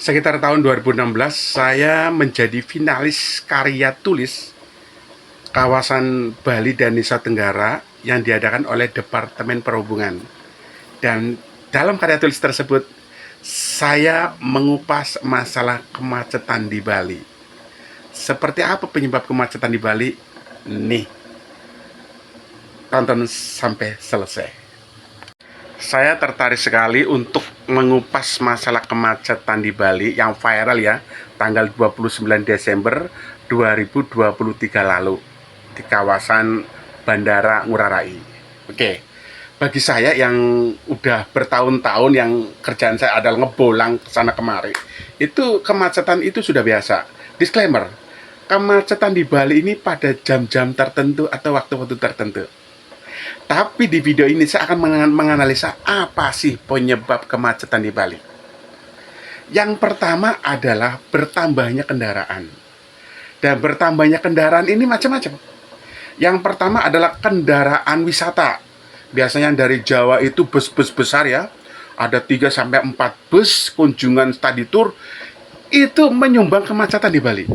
Sekitar tahun 2016, saya menjadi finalis karya tulis kawasan Bali dan Nusa Tenggara yang diadakan oleh Departemen Perhubungan. Dan dalam karya tulis tersebut, saya mengupas masalah kemacetan di Bali. Seperti apa penyebab kemacetan di Bali? Nih, tonton sampai selesai. Saya tertarik sekali untuk mengupas masalah kemacetan di Bali yang viral ya, tanggal 29 Desember 2023 lalu di kawasan Bandara Ngurah Rai. Oke, bagi saya yang udah bertahun-tahun yang kerjaan saya adalah ngebolang ke sana kemari, itu kemacetan itu sudah biasa. Disclaimer, kemacetan di Bali ini pada jam-jam tertentu atau waktu-waktu tertentu. Tapi di video ini saya akan menganalisa apa sih penyebab kemacetan di Bali. Yang pertama adalah bertambahnya kendaraan. Dan bertambahnya kendaraan ini macam-macam. Yang pertama adalah kendaraan wisata. Biasanya dari Jawa itu bus-bus besar ya. Ada 3-4 bus kunjungan study tour. Itu menyumbang kemacetan di Bali.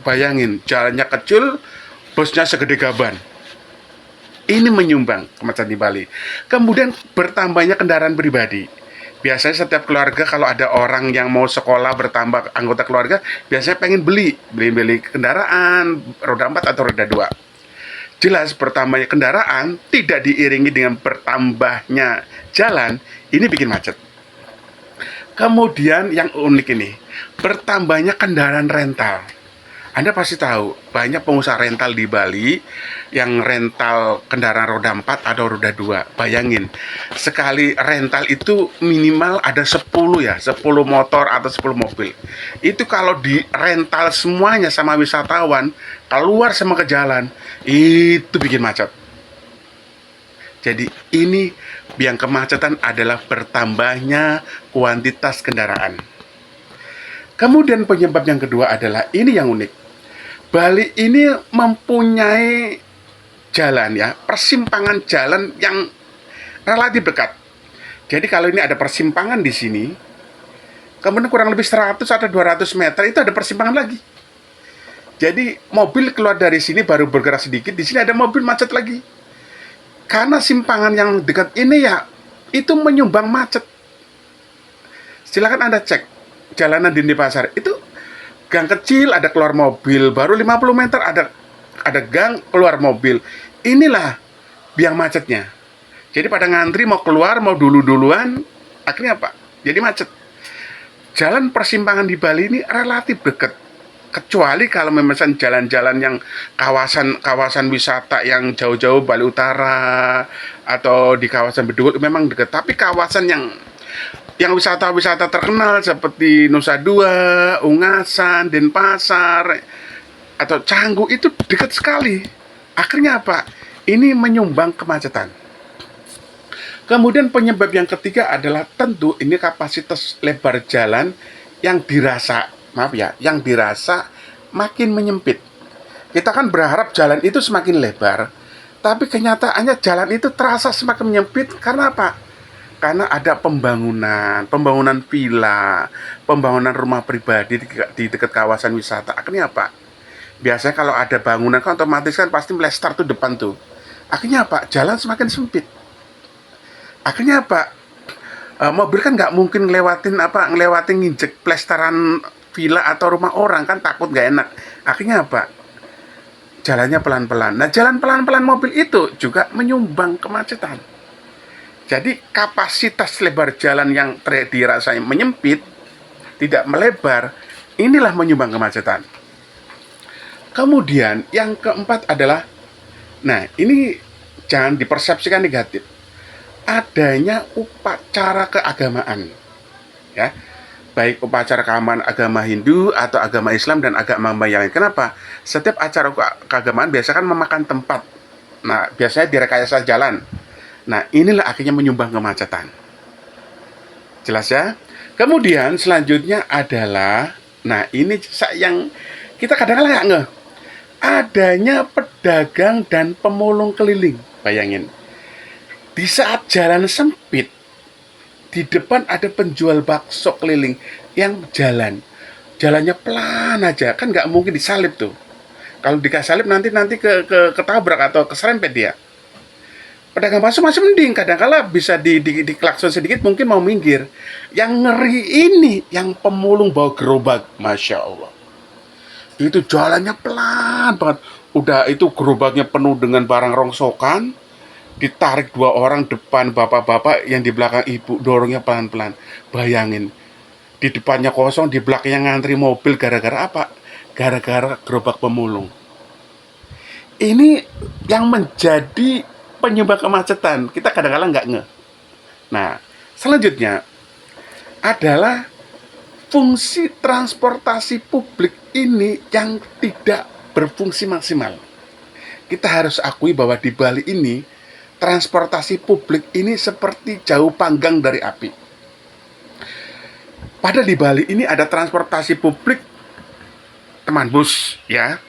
Bayangin, jalannya kecil, busnya segede gaban. Ini menyumbang kemacetan di Bali. Kemudian bertambahnya kendaraan pribadi. Biasanya setiap keluarga kalau ada orang yang mau sekolah bertambah anggota keluarga, biasanya pengen beli kendaraan roda 4 atau roda 2. Jelas bertambahnya kendaraan tidak diiringi dengan bertambahnya jalan, ini bikin macet. Kemudian yang unik ini, bertambahnya kendaraan rental. Anda pasti tahu, banyak pengusaha rental di Bali yang rental kendaraan roda 4 atau roda 2. Bayangin, sekali rental itu minimal ada 10 ya, 10 motor atau 10 mobil. Itu kalau di rental semuanya sama wisatawan, keluar sama ke jalan, itu bikin macet. Jadi ini yang kemacetan adalah bertambahnya kuantitas kendaraan. Kemudian penyebab yang kedua adalah ini yang unik. Bali ini mempunyai jalan ya, persimpangan jalan yang relatif dekat. Jadi kalau ini ada persimpangan di sini, kemudian kurang lebih 100 atau 200 meter itu ada persimpangan lagi. Jadi mobil keluar dari sini baru bergerak sedikit, di sini ada mobil macet lagi. Karena simpangan yang dekat ini ya, itu menyumbang macet. Silakan Anda cek jalanan di Denpasar, itu gang kecil ada keluar mobil, baru 50 meter ada gang keluar mobil. Inilah biang macetnya. Jadi pada ngantri mau keluar, mau duluan, akhirnya apa? Jadi macet. Jalan persimpangan di Bali ini relatif dekat. Kecuali kalau memang jalan-jalan yang kawasan wisata yang jauh-jauh Bali Utara atau di kawasan Bedugul memang dekat. Tapi kawasan yang wisata-wisata terkenal seperti Nusa Dua, Ungasan, Denpasar, atau Canggu itu dekat sekali. Akhirnya apa? Ini menyumbang kemacetan. Kemudian penyebab yang ketiga adalah tentu ini kapasitas lebar jalan yang dirasa, yang dirasa makin menyempit. Kita kan berharap jalan itu semakin lebar, tapi kenyataannya jalan itu terasa semakin menyempit karena apa? Karena ada pembangunan villa, pembangunan rumah pribadi di dekat kawasan wisata. Akhirnya apa? Biasanya kalau ada bangunan kan otomatis kan pasti melestar tuh depan tuh. Akhirnya apa? Jalan semakin sempit. Akhirnya apa? Mobil kan nggak mungkin ngelewatin nginjek plestaran villa atau rumah orang, kan takut nggak enak. Akhirnya apa? Jalannya pelan-pelan. Nah, jalan pelan-pelan mobil itu juga menyumbang kemacetan. Jadi kapasitas lebar jalan yang dirasa menyempit, tidak melebar, inilah menyumbang kemacetan. Kemudian yang keempat adalah, nah ini jangan dipersepsikan negatif, adanya upacara keagamaan, ya, baik upacara keagamaan agama Hindu atau agama Islam dan agama yang lain. Kenapa? Setiap acara keagamaan biasanya kan memakan tempat. Nah, biasanya direkayasa jalan. Nah, inilah akhirnya menyumbang kemacetan. Jelas ya? Kemudian selanjutnya adalah, nah ini yang kita kadang-kadang nggak ngeh, adanya pedagang dan pemulung keliling. Bayangin, di saat jalan sempit, di depan ada penjual bakso keliling, yang jalannya pelan aja, kan nggak mungkin disalip tuh. Kalau dikasalip nanti ketabrak atau keserempet dia. Pedagang bakso masih mending, kadang-kala bisa di klakson sedikit mungkin mau minggir. Yang ngeri ini yang pemulung bawa gerobak, masya Allah. Itu jalannya pelan banget. Udah itu gerobaknya penuh dengan barang rongsokan, ditarik dua orang depan bapak-bapak, yang di belakang ibu dorongnya pelan-pelan. Bayangin, di depannya kosong, di belakangnya ngantri mobil, gara-gara apa? Gara-gara gerobak pemulung. Ini yang menjadi penyebab kemacetan. Kita kadang-kadang nggak ngeh. Nah, selanjutnya adalah fungsi transportasi publik ini yang tidak berfungsi maksimal. Kita harus akui bahwa di Bali ini transportasi publik ini seperti jauh panggang dari api. Padahal di Bali ini ada transportasi publik, teman bus ya,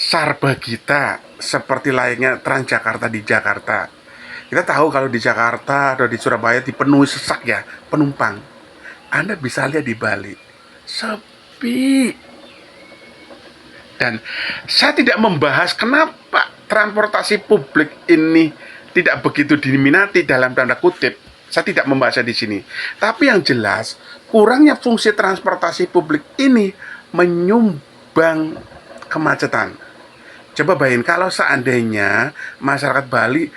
Sarbagita, seperti layaknya Transjakarta di Jakarta. Kita tahu kalau di Jakarta atau di Surabaya dipenuhi sesak ya penumpang. Anda bisa lihat di Bali sepi. Dan saya tidak membahas kenapa transportasi publik ini tidak begitu diminati dalam tanda kutip. Saya tidak membahasnya di sini. Tapi yang jelas, kurangnya fungsi transportasi publik ini menyumbang kemacetan. Coba bayangin kalau seandainya masyarakat Bali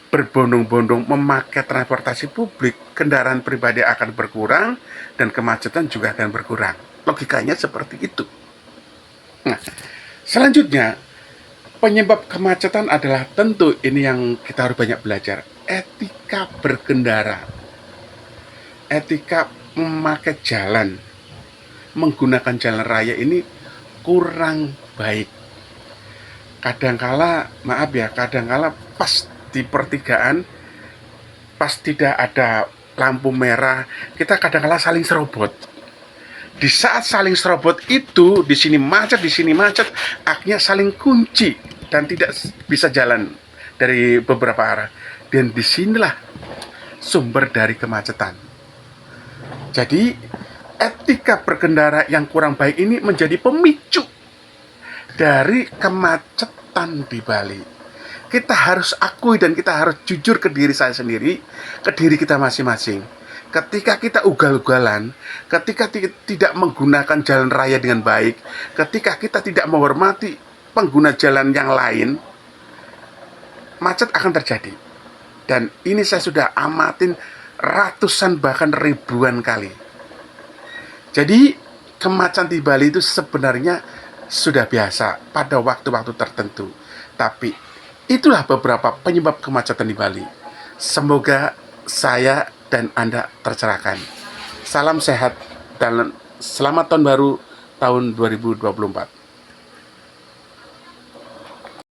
berbondong-bondong memakai transportasi publik, kendaraan pribadi akan berkurang dan kemacetan juga akan berkurang. Logikanya seperti itu. Nah, selanjutnya, penyebab kemacetan adalah tentu ini yang kita harus banyak belajar. Etika berkendara. Etika memakai jalan, menggunakan jalan raya ini kurang baik. Kadangkala, maaf ya, kadangkala pas di pertigaan, pas tidak ada lampu merah, kita kadangkala saling serobot. Di saat saling serobot itu, di sini macet, akhirnya saling kunci dan tidak bisa jalan dari beberapa arah. Dan disinilah sumber dari kemacetan. Jadi, etika berkendara yang kurang baik ini menjadi pemicu dari kemacetan di Bali. Kita harus akui dan kita harus jujur ke diri saya sendiri, ke diri kita masing-masing. Ketika kita ugal-ugalan, ketika tidak menggunakan jalan raya dengan baik, ketika kita tidak menghormati pengguna jalan yang lain, macet akan terjadi. Dan ini saya sudah amatin ratusan bahkan ribuan kali. Jadi kemacetan di Bali itu sebenarnya sudah biasa pada waktu-waktu tertentu. Tapi itulah beberapa penyebab kemacetan di Bali. Semoga saya dan Anda tercerahkan. Salam sehat dan selamat tahun baru tahun 2024.